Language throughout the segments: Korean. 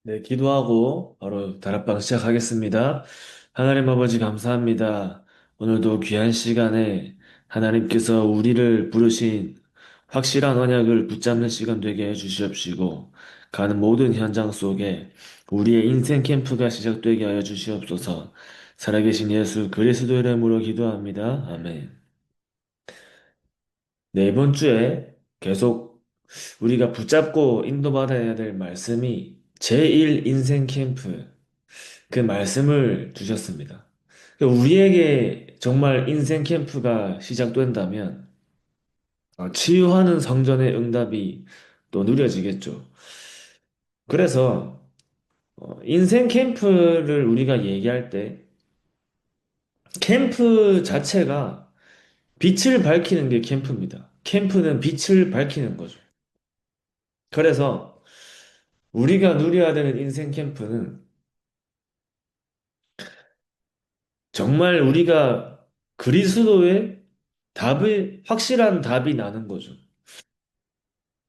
네, 기도하고 바로 다락방 시작하겠습니다. 하나님 아버지 감사합니다. 오늘도 귀한 시간에 하나님께서 우리를 부르신 확실한 언약을 붙잡는 시간 되게 해 주시옵시고, 가는 모든 현장 속에 우리의 인생 캠프가 시작되게 하여 주시옵소서. 살아계신 예수 그리스도 이름으로 기도합니다. 아멘. 네, 이번 주에 계속 우리가 붙잡고 인도받아야 될 말씀이 제1 인생 캠프, 그 말씀을 주셨습니다. 우리에게 정말 인생 캠프가 시작된다면 치유하는 성전의 응답이 또 누려지겠죠. 그래서 인생 캠프를 우리가 얘기할 때 캠프 자체가 빛을 밝히는 게 캠프입니다. 캠프는 빛을 밝히는 거죠. 그래서 우리가 누려야 되는 인생 캠프는 정말 우리가 그리스도의 확실한 답이 나는 거죠.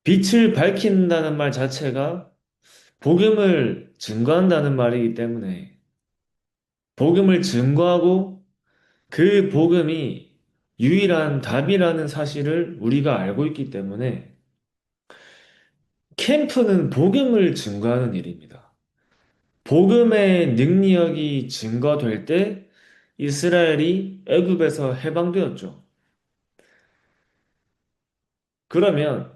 빛을 밝힌다는 말 자체가 복음을 증거한다는 말이기 때문에 복음을 증거하고 그 복음이 유일한 답이라는 사실을 우리가 알고 있기 때문에 캠프는 복음을 증거하는 일입니다. 복음의 능력이 증거될 때 이스라엘이 애굽에서 해방되었죠. 그러면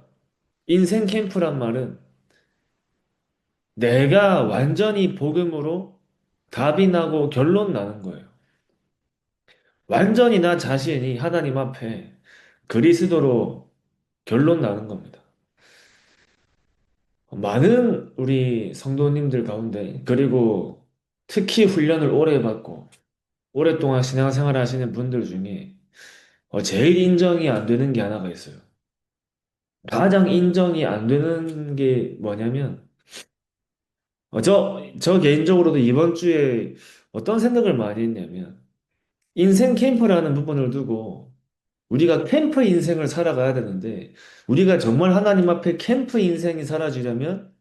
인생 캠프란 말은 내가 완전히 복음으로 답이 나고 결론 나는 거예요. 완전히 나 자신이 하나님 앞에 그리스도로 결론 나는 겁니다. 많은 우리 성도님들 가운데, 그리고 특히 훈련을 오래 받고, 오랫동안 신앙생활 하시는 분들 중에 제일 인정이 안 되는 게 하나가 있어요. 가장 인정이 안 되는 게 뭐냐면, 저 개인적으로도 이번 주에 어떤 생각을 많이 했냐면, 인생 캠프라는 부분을 두고 우리가 캠프 인생을 살아가야 되는데, 우리가 정말 하나님 앞에 캠프 인생이 사라지려면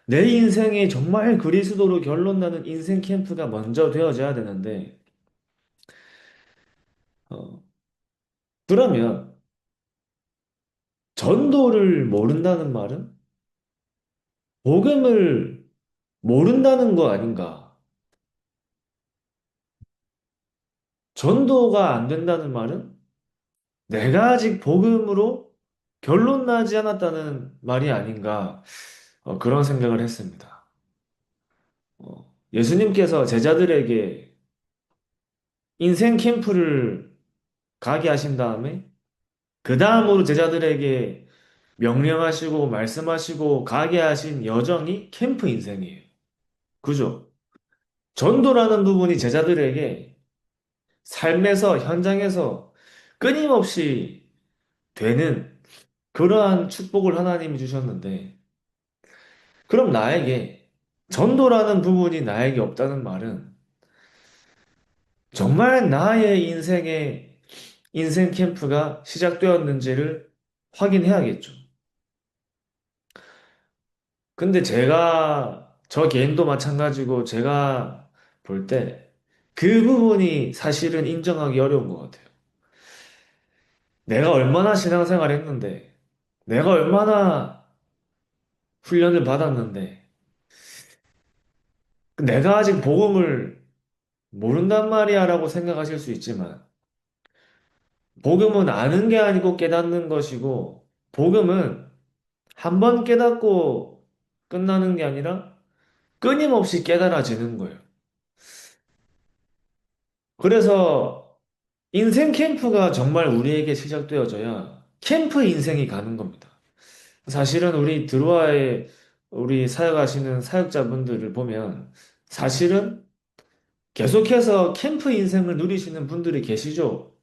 내 인생에 정말 그리스도로 결론 나는 인생 캠프가 먼저 되어져야 되는데, 어, 그러면 전도를 모른다는 말은 복음을 모른다는 거 아닌가? 전도가 안 된다는 말은 내가 아직 복음으로 결론 나지 않았다는 말이 아닌가? 그런 생각을 했습니다. 예수님께서 제자들에게 인생 캠프를 가게 하신 다음에 그 다음으로 제자들에게 명령하시고 말씀하시고 가게 하신 여정이 캠프 인생이에요. 그죠? 전도라는 부분이 제자들에게 삶에서, 현장에서 끊임없이 되는 그러한 축복을 하나님이 주셨는데, 그럼 나에게 전도라는 부분이 나에게 없다는 말은 정말 나의 인생에 인생 캠프가 시작되었는지를 확인해야겠죠. 근데 저 개인도 마찬가지고 제가 볼 때 그 부분이 사실은 인정하기 어려운 것 같아요. 내가 얼마나 신앙생활 했는데, 내가 얼마나 훈련을 받았는데, 내가 아직 복음을 모른단 말이야 라고 생각하실 수 있지만, 복음은 아는 게 아니고 깨닫는 것이고, 복음은 한 번 깨닫고 끝나는 게 아니라 끊임없이 깨달아지는 거예요. 그래서 인생 캠프가 정말 우리에게 시작되어져야 캠프 인생이 가는 겁니다. 사실은 우리 사역하시는 사역자분들을 보면 사실은 계속해서 캠프 인생을 누리시는 분들이 계시죠.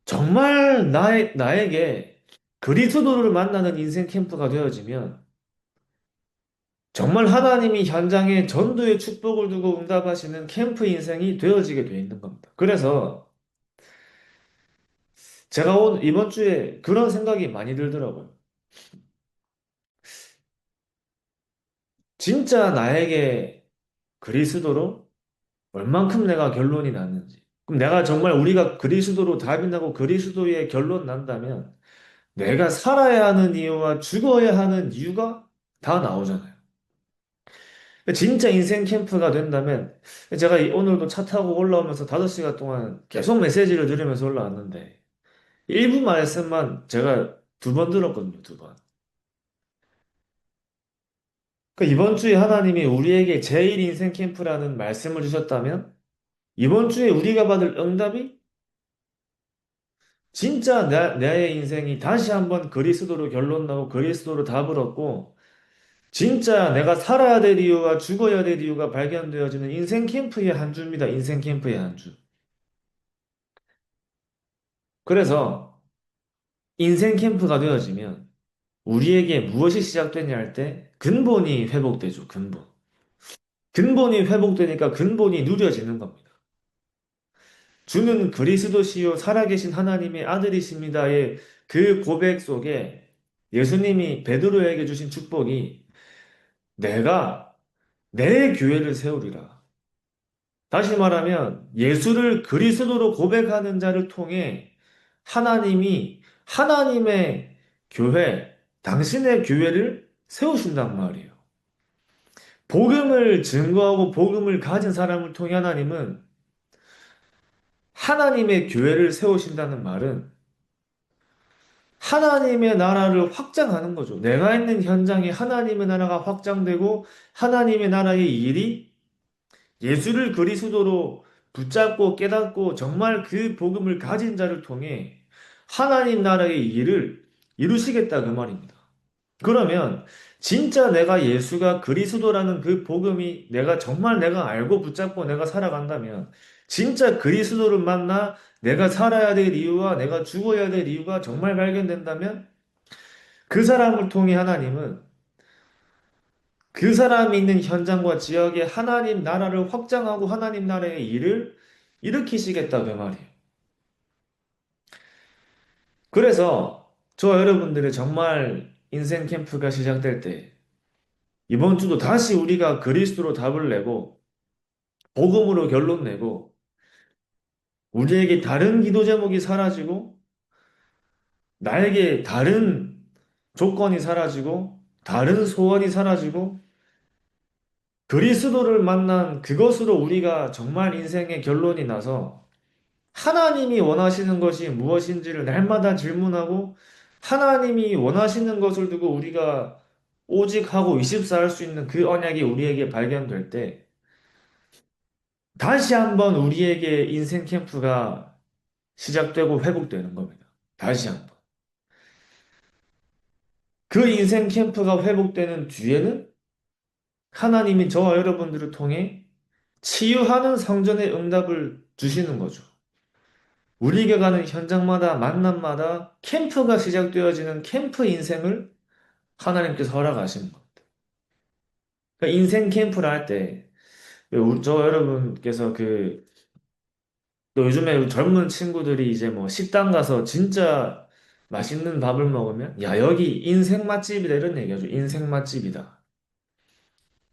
정말 나에게 그리스도를 만나는 인생 캠프가 되어지면 정말 하나님이 현장에 전도의 축복을 두고 응답하시는 캠프 인생이 되어지게 되어 있는 겁니다. 그래서 제가 이번 주에 그런 생각이 많이 들더라고요. 진짜 나에게 그리스도로 얼만큼 내가 결론이 났는지. 그럼 내가 정말 우리가 그리스도로 답이 나고 그리스도의 결론 난다면 내가 살아야 하는 이유와 죽어야 하는 이유가 다 나오잖아요. 진짜 인생 캠프가 된다면 제가 오늘도 차 타고 올라오면서 5시간 동안 계속 메시지를 들으면서 올라왔는데 일부 말씀만 제가 2번 들었거든요, 2번. 이번 주에 하나님이 우리에게 제1 인생 캠프라는 말씀을 주셨다면 이번 주에 우리가 받을 응답이 진짜 나의 인생이 다시 한번 그리스도로 결론 나고 그리스도로 답을 얻고 진짜 내가 살아야 될 이유와 죽어야 될 이유가 발견되어지는 인생 캠프의 한 주입니다. 인생 캠프의 한 주. 그래서 인생 캠프가 되어지면 우리에게 무엇이 시작되냐 할 때 근본이 회복되죠. 근본. 근본이 회복되니까 근본이 누려지는 겁니다. 주는 그리스도시요 살아계신 하나님의 아들이십니다의 그 고백 속에 예수님이 베드로에게 주신 축복이 내가 내 교회를 세우리라. 다시 말하면 예수를 그리스도로 고백하는 자를 통해 하나님이 하나님의 교회, 당신의 교회를 세우신단 말이에요. 복음을 증거하고 복음을 가진 사람을 통해 하나님은 하나님의 교회를 세우신다는 말은 하나님의 나라를 확장하는 거죠. 내가 있는 현장에 하나님의 나라가 확장되고 하나님의 나라의 일이 예수를 그리스도로 붙잡고 깨닫고 정말 그 복음을 가진 자를 통해 하나님 나라의 일을 이루시겠다 그 말입니다. 그러면 진짜 내가 예수가 그리스도라는 그 복음이 내가 정말 내가 알고 붙잡고 내가 살아간다면 진짜 그리스도를 만나 내가 살아야 될 이유와 내가 죽어야 될 이유가 정말 발견된다면 그 사람을 통해 하나님은 그 사람이 있는 현장과 지역에 하나님 나라를 확장하고 하나님 나라의 일을 일으키시겠다 그 말이에요. 그래서 저와 여러분들의 정말 인생 캠프가 시작될 때 이번 주도 다시 우리가 그리스도로 답을 내고 복음으로 결론 내고 우리에게 다른 기도 제목이 사라지고 나에게 다른 조건이 사라지고 다른 소원이 사라지고 그리스도를 만난 그것으로 우리가 정말 인생의 결론이 나서 하나님이 원하시는 것이 무엇인지를 날마다 질문하고 하나님이 원하시는 것을 두고 우리가 오직 하고 24 할 수 있는 그 언약이 우리에게 발견될 때 다시 한번 우리에게 인생 캠프가 시작되고 회복되는 겁니다. 다시 한번. 그 인생 캠프가 회복되는 뒤에는 하나님이 저와 여러분들을 통해 치유하는 성전의 응답을 주시는 거죠. 우리가 가는 현장마다 만남마다 캠프가 시작되어지는 캠프 인생을 하나님께서 허락하시는 겁니다. 그러니까 인생 캠프를 할 때, 저 여러분께서 또 요즘에 젊은 친구들이 이제 뭐 식당 가서 진짜 맛있는 밥을 먹으면, 야, 여기 인생 맛집이다 이런 얘기하죠. 인생 맛집이다.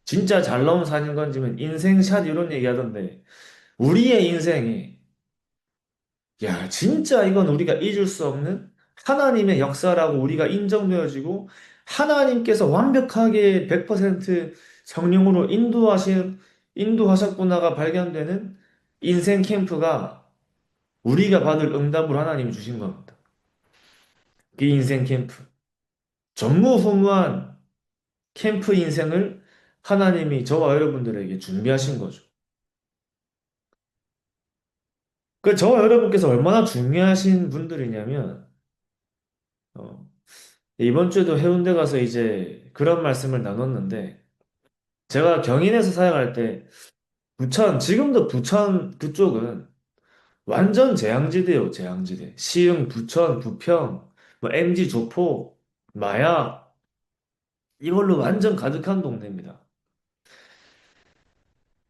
진짜 잘 나온 사는 건지면 인생샷 이런 얘기하던데, 우리의 인생에 야, 진짜 이건 우리가 잊을 수 없는 하나님의 역사라고 우리가 인정되어지고 하나님께서 완벽하게 100% 성령으로 인도하셨구나가 발견되는 인생 캠프가 우리가 받을 응답으로 하나님이 주신 겁니다. 그 인생 캠프. 전무후무한 캠프 인생을 하나님이 저와 여러분들에게 준비하신 거죠. 저와 여러분께서 얼마나 중요하신 분들이냐면, 어, 이번 주에도 해운대 가서 이제 그런 말씀을 나눴는데, 제가 경인에서 사역할 때, 지금도 부천 그쪽은 완전 재앙지대요, 재앙지대. 시흥, 부천, 부평, 뭐 MG 조포, 마약, 이걸로 완전 가득한 동네입니다.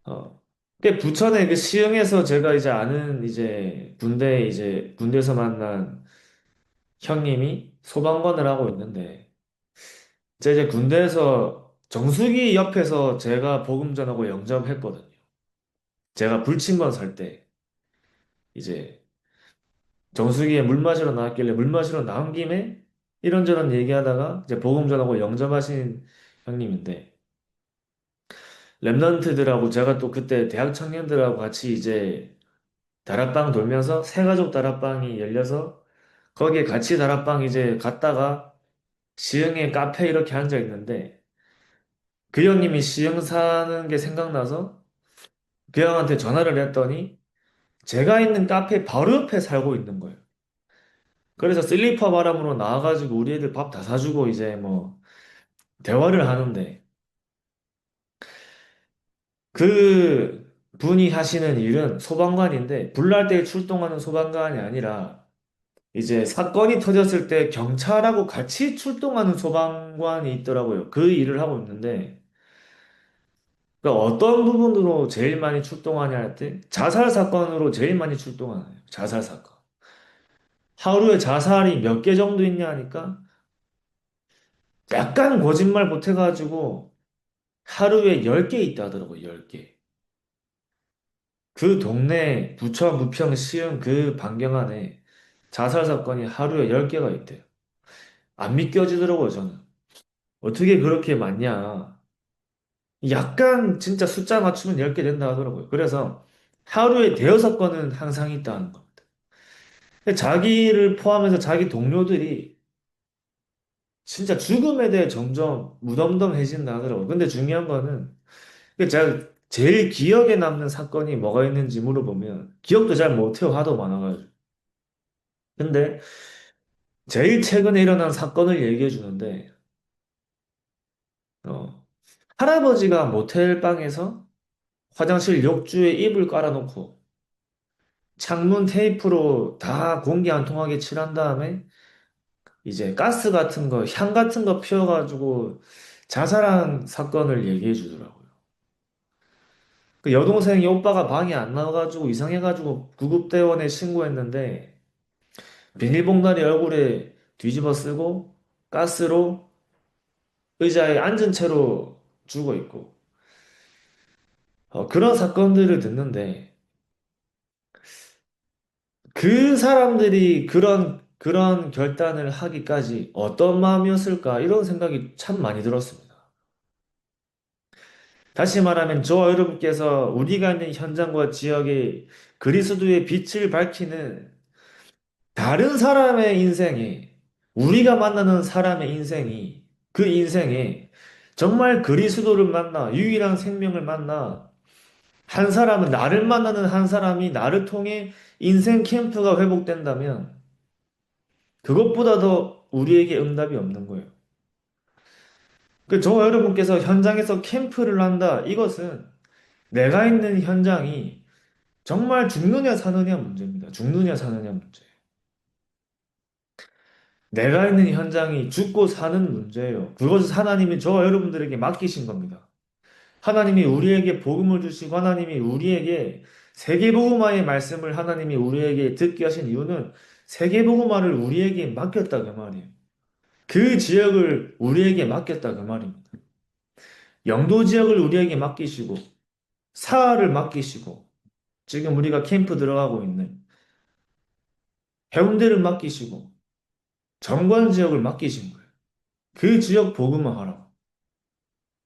어. 부천의 그 시흥에서 제가 이제 아는 군대에서 만난 형님이 소방관을 하고 있는데, 제가 이제 군대에서 정수기 옆에서 제가 복음 전하고 영접했거든요. 제가 불침번 살 때 이제 정수기에 물 마시러 나왔길래 물 마시러 나온 김에 이런저런 얘기하다가 이제 복음 전하고 영접하신 형님인데 랩런트들하고 제가 또 그때 대학 청년들하고 같이 이제 다락방 돌면서 새가족 다락방이 열려서 거기에 같이 다락방 이제 갔다가 시흥에 카페 이렇게 앉아 있는데 그 형님이 시흥 사는 게 생각나서 그 형한테 전화를 했더니 제가 있는 카페 바로 옆에 살고 있는 거예요. 그래서 슬리퍼 바람으로 나와가지고 우리 애들 밥 다 사주고 이제 뭐 대화를 하는데 그 분이 하시는 일은 소방관인데 불날 때 출동하는 소방관이 아니라 이제 사건이 터졌을 때 경찰하고 같이 출동하는 소방관이 있더라고요. 그 일을 하고 있는데 그러니까 어떤 부분으로 제일 많이 출동하냐 할 때 자살 사건으로 제일 많이 출동하나요? 자살 사건. 하루에 자살이 몇 개 정도 있냐 하니까 약간 거짓말 못해가지고 하루에 10개 있다 하더라고요. 10개. 그 동네 부천, 부평, 시흥 그 반경 안에 자살 사건이 하루에 10개가 있대요. 안 믿겨지더라고요, 저는. 어떻게 그렇게 많냐. 약간 진짜 숫자 맞추면 10개 된다 하더라고요. 그래서 하루에 대여섯 건은 항상 있다는 겁니다. 자기를 포함해서 자기 동료들이 진짜 죽음에 대해 점점 무덤덤해진다 하더라고요. 근데 중요한 거는 제가 제일 기억에 남는 사건이 뭐가 있는지 물어보면 기억도 잘 못해요. 하도 많아가지고. 근데 제일 최근에 일어난 사건을 얘기해 주는데 어, 할아버지가 모텔 방에서 화장실 욕조에 이불 깔아놓고 창문 테이프로 다 공기 안 통하게 칠한 다음에 이제 가스 같은 거, 향 같은 거 피워가지고 자살한 사건을 얘기해 주더라고요. 그 여동생이 오빠가 방에 안 나와가지고 이상해가지고 구급대원에 신고했는데 비닐봉다리 얼굴에 뒤집어 쓰고 가스로 의자에 앉은 채로 죽어 있고 그런 사건들을 듣는데 그 사람들이 그런 결단을 하기까지 어떤 마음이었을까 이런 생각이 참 많이 들었습니다. 다시 말하면 저와 여러분께서 우리가 있는 현장과 지역에 그리스도의 빛을 밝히는 다른 사람의 인생에 우리가 만나는 사람의 인생이 그 인생에 정말 그리스도를 만나 유일한 생명을 만나 한 사람은 나를 만나는 한 사람이 나를 통해 인생 캠프가 회복된다면 그것보다 더 우리에게 응답이 없는 거예요. 저와 여러분께서 현장에서 캠프를 한다. 이것은 내가 있는 현장이 정말 죽느냐 사느냐 문제입니다. 죽느냐 사느냐 문제. 내가 있는 현장이 죽고 사는 문제예요. 그것을 하나님이 저와 여러분들에게 맡기신 겁니다. 하나님이 우리에게 복음을 주시고 하나님이 우리에게 세계복음화의 말씀을 하나님이 우리에게 듣게 하신 이유는 세계복음화를 우리에게 맡겼다 그 말이에요. 그 지역을 우리에게 맡겼다 그 말입니다. 영도 지역을 우리에게 맡기시고 사활을 맡기시고 지금 우리가 캠프 들어가고 있는 해운대를 맡기시고 정관 지역을 맡기신 거예요. 그 지역 복음화 하라고.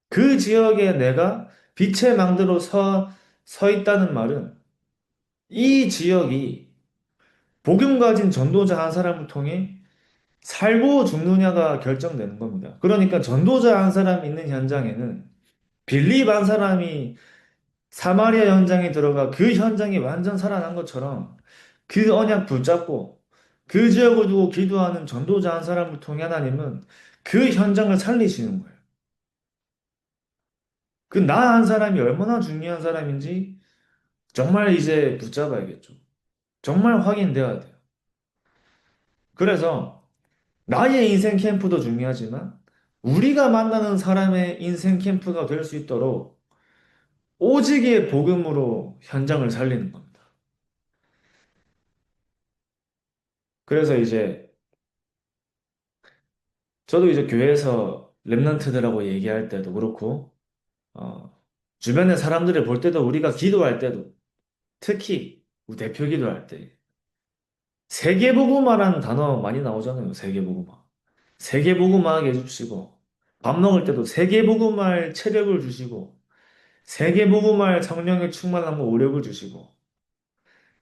그 지역에 내가 빛의 망대로 서 있다는 말은 이 지역이 복음 가진 전도자 한 사람을 통해 살고 죽느냐가 결정되는 겁니다. 그러니까 전도자 한 사람 있는 현장에는 빌립 한 사람이 사마리아 현장에 들어가 그 현장이 완전 살아난 것처럼 그 언약 붙잡고 그 지역을 두고 기도하는 전도자 한 사람을 통해 하나님은 그 현장을 살리시는 거예요. 그 나 한 사람이 얼마나 중요한 사람인지 정말 이제 붙잡아야겠죠. 정말 확인돼야 돼요. 그래서 나의 인생 캠프도 중요하지만 우리가 만나는 사람의 인생 캠프가 될 수 있도록 오직의 복음으로 현장을 살리는 겁니다. 그래서 이제 저도 이제 교회에서 랩런트들하고 얘기할 때도 그렇고, 어, 주변의 사람들을 볼 때도 우리가 기도할 때도 특히 우리 대표 기도할 때 세계복음화라는 단어 많이 나오잖아요. 세계복음화. 세계복음화하게 해주시고 밥 먹을 때도 세계복음화할 체력을 주시고 세계복음화할 성령의 충만함과 오력을 주시고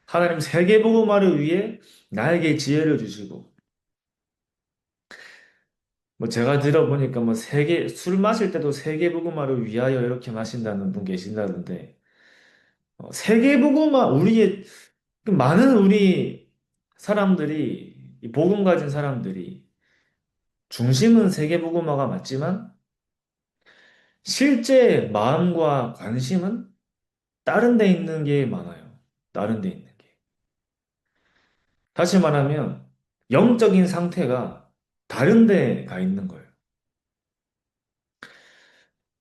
하나님 세계복음화를 위해 나에게 지혜를 주시고 뭐 제가 들어보니까 뭐 세계 술 마실 때도 세계복음화를 위하여 이렇게 마신다는 분 계신다던데 세계복음화 우리의 그 많은 우리 사람들이 이 복음 가진 사람들이 중심은 세계복음화가 맞지만 실제 마음과 관심은 다른 데 있는 게 많아요. 다른 데 있는 게. 다시 말하면 영적인 상태가 다른 데 가 있는 거예요.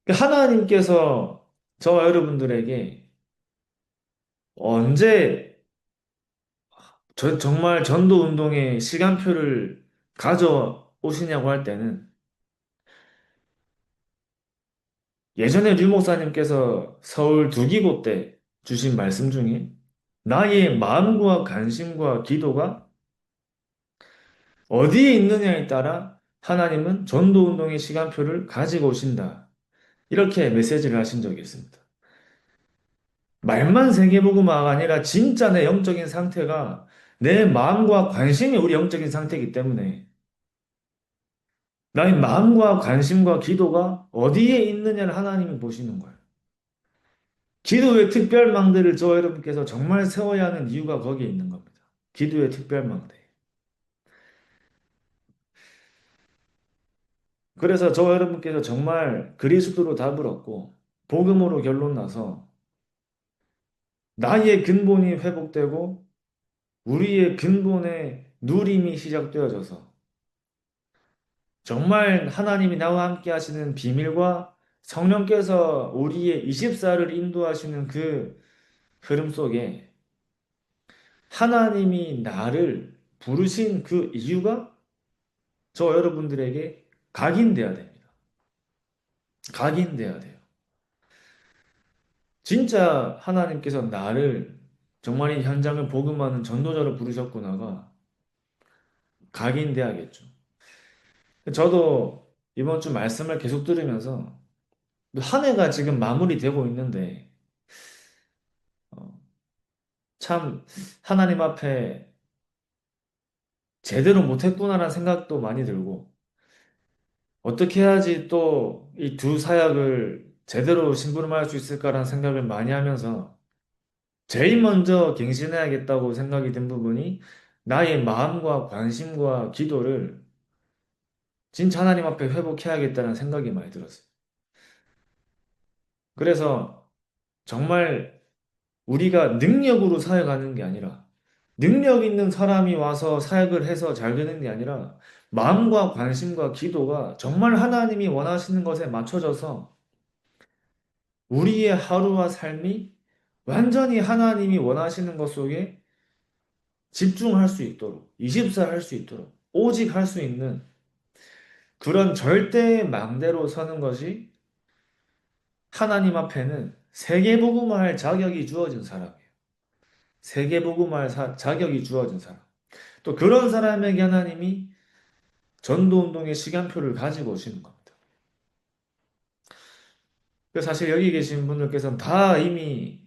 하나님께서 저와 여러분들에게 언제 정말 전도 운동의 시간표를 가져오시냐고 할 때는 예전에 류 목사님께서 서울 두기고 때 주신 말씀 중에 나의 마음과 관심과 기도가 어디에 있느냐에 따라 하나님은 전도운동의 시간표를 가지고 오신다. 이렇게 메시지를 하신 적이 있습니다. 말만 세계복음화가 아니라 진짜 내 영적인 상태가 내 마음과 관심이 우리 영적인 상태이기 때문에 나의 마음과 관심과 기도가 어디에 있느냐를 하나님이 보시는 거예요. 기도의 특별망대를 저 여러분께서 정말 세워야 하는 이유가 거기에 있는 겁니다. 기도의 특별망대. 그래서 저 여러분께서 정말 그리스도로 답을 얻고 복음으로 결론 나서 나의 근본이 회복되고 우리의 근본의 누림이 시작되어져서 정말 하나님이 나와 함께 하시는 비밀과 성령께서 우리의 24를 인도하시는 그 흐름 속에 하나님이 나를 부르신 그 이유가 저 여러분들에게 각인돼야 됩니다. 각인돼야 돼요. 진짜 하나님께서 나를 정말 이 현장을 복음하는 전도자로 부르셨구나가 각인돼야겠죠. 저도 이번 주 말씀을 계속 들으면서 한 해가 지금 마무리되고 있는데 어, 참 하나님 앞에 제대로 못했구나라는 생각도 많이 들고 어떻게 해야지 또 이 두 사역을 제대로 심부름할 수 있을까라는 생각을 많이 하면서 제일 먼저 갱신해야겠다고 생각이 든 부분이 나의 마음과 관심과 기도를 진짜 하나님 앞에 회복해야겠다는 생각이 많이 들었어요. 그래서 정말 우리가 능력으로 사역하는 게 아니라 능력 있는 사람이 와서 사역을 해서 잘 되는 게 아니라 마음과 관심과 기도가 정말 하나님이 원하시는 것에 맞춰져서 우리의 하루와 삶이 완전히 하나님이 원하시는 것 속에 집중할 수 있도록, 24 할 수 있도록, 오직 할 수 있는 그런 절대 망대로 서는 것이 하나님 앞에는 세계복음화할 자격이 주어진 사람이에요. 세계복음화할 자격이 주어진 사람. 또 그런 사람에게 하나님이 전도운동의 시간표를 가지고 오시는 겁니다. 그래서 사실 여기 계신 분들께서는 다 이미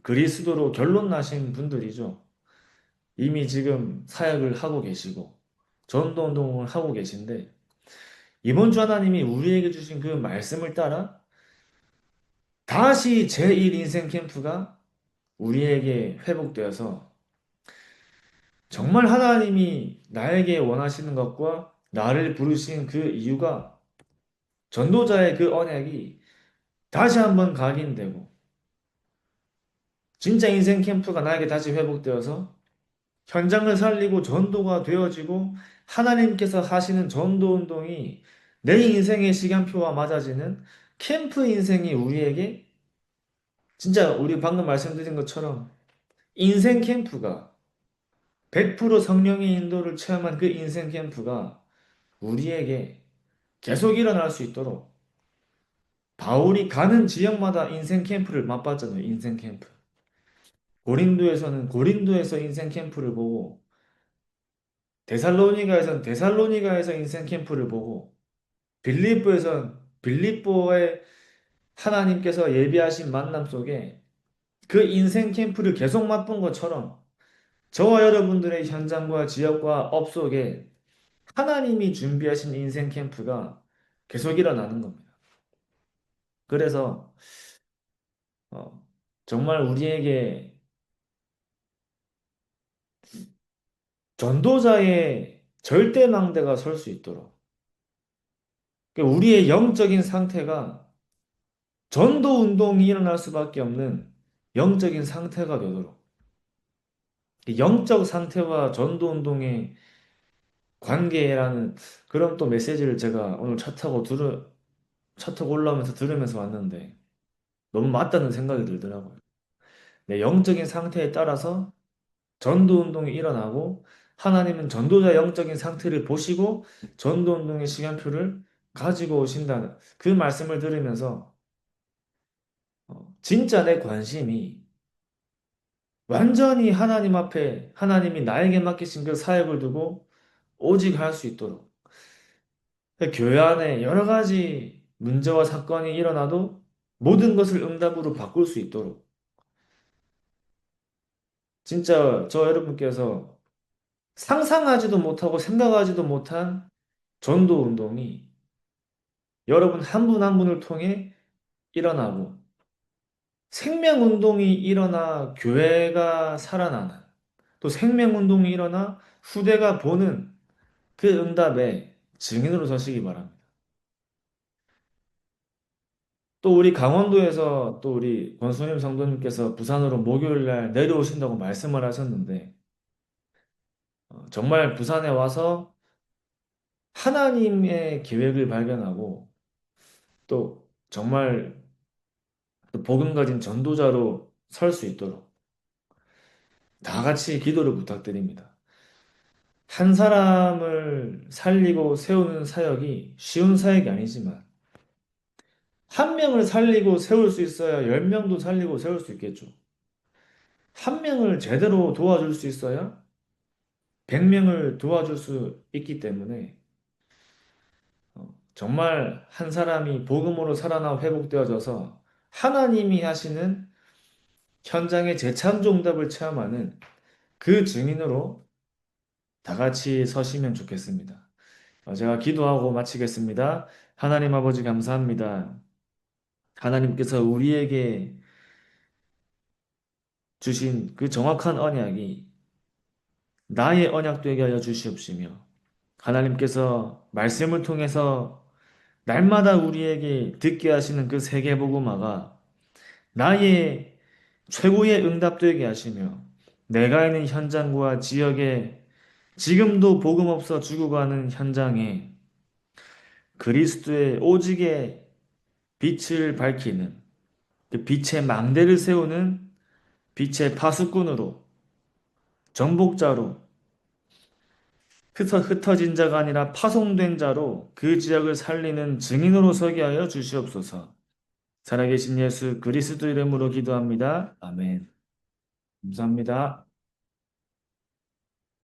그리스도로 결론 나신 분들이죠. 이미 지금 사역을 하고 계시고 전도운동을 하고 계신데 이번 주 하나님이 우리에게 주신 그 말씀을 따라 다시 제1 인생 캠프가 우리에게 회복되어서 정말 하나님이 나에게 원하시는 것과 나를 부르신 그 이유가 전도자의 그 언약이 다시 한번 각인되고 진짜 인생 캠프가 나에게 다시 회복되어서 현장을 살리고 전도가 되어지고 하나님께서 하시는 전도 운동이 내 인생의 시간표와 맞아지는 캠프 인생이 우리에게 진짜 우리 방금 말씀드린 것처럼 인생 캠프가 100% 성령의 인도를 체험한 그 인생 캠프가 우리에게 계속 일어날 수 있도록 바울이 가는 지역마다 인생 캠프를 맛봤잖아요. 인생 캠프. 고린도에서는 고린도에서 인생 캠프를 보고 데살로니가에서는 데살로니가에서 인생 캠프를 보고 빌립보에서는 빌립보의 하나님께서 예비하신 만남 속에 그 인생 캠프를 계속 맛본 것처럼 저와 여러분들의 현장과 지역과 업 속에 하나님이 준비하신 인생 캠프가 계속 일어나는 겁니다. 그래서 어, 정말 우리에게 전도자의 절대망대가 설 수 있도록 그러니까 우리의 영적인 상태가 전도 운동이 일어날 수밖에 없는 영적인 상태가 되도록 영적 상태와 전도 운동의 관계라는 그런 또 메시지를 제가 오늘 차 타고 올라오면서 들으면서 왔는데 너무 맞다는 생각이 들더라고요. 내 영적인 상태에 따라서 전도 운동이 일어나고 하나님은 전도자 영적인 상태를 보시고 전도 운동의 시간표를 가지고 오신다는 그 말씀을 들으면서 진짜 내 관심이 완전히 하나님 앞에 하나님이 나에게 맡기신 그 사역을 두고 오직 할 수 있도록 교회 안에 여러 가지 문제와 사건이 일어나도 모든 것을 응답으로 바꿀 수 있도록 진짜 저 여러분께서 상상하지도 못하고 생각하지도 못한 전도 운동이 여러분 한 분 한 분을 통해 일어나고 생명 운동이 일어나 교회가 살아나는 또 생명 운동이 일어나 후대가 보는 그 응답의 증인으로 서시기 바랍니다. 또 우리 강원도에서 또 우리 권수님 성도님께서 부산으로 목요일 날 내려오신다고 말씀을 하셨는데 정말 부산에 와서 하나님의 계획을 발견하고 또 정말 또 복음 가진 전도자로 설 수 있도록 다 같이 기도를 부탁드립니다. 한 사람을 살리고 세우는 사역이 쉬운 사역이 아니지만 한 명을 살리고 세울 수 있어야 10명도 살리고 세울 수 있겠죠. 한 명을 제대로 도와줄 수 있어야 100명을 도와줄 수 있기 때문에 정말 한 사람이 복음으로 살아나 회복되어져서 하나님이 하시는 현장의 재창조응답을 체험하는 그 증인으로 다 같이 서시면 좋겠습니다. 제가 기도하고 마치겠습니다. 하나님 아버지 감사합니다. 하나님께서 우리에게 주신 그 정확한 언약이 나의 언약 되게 하여 주시옵시며 하나님께서 말씀을 통해서 날마다 우리에게 듣게 하시는 그 세계복음화가 나의 최고의 응답 되게 하시며 내가 있는 현장과 지역에 지금도 복음 없어 죽어가는 현장에 그리스도의 오직의 빛을 밝히는 그 빛의 망대를 세우는 빛의 파수꾼으로 정복자로 흩어진 자가 아니라 파송된 자로 그 지역을 살리는 증인으로 서게 하여 주시옵소서. 살아계신 예수 그리스도 이름으로 기도합니다. 아멘. 감사합니다.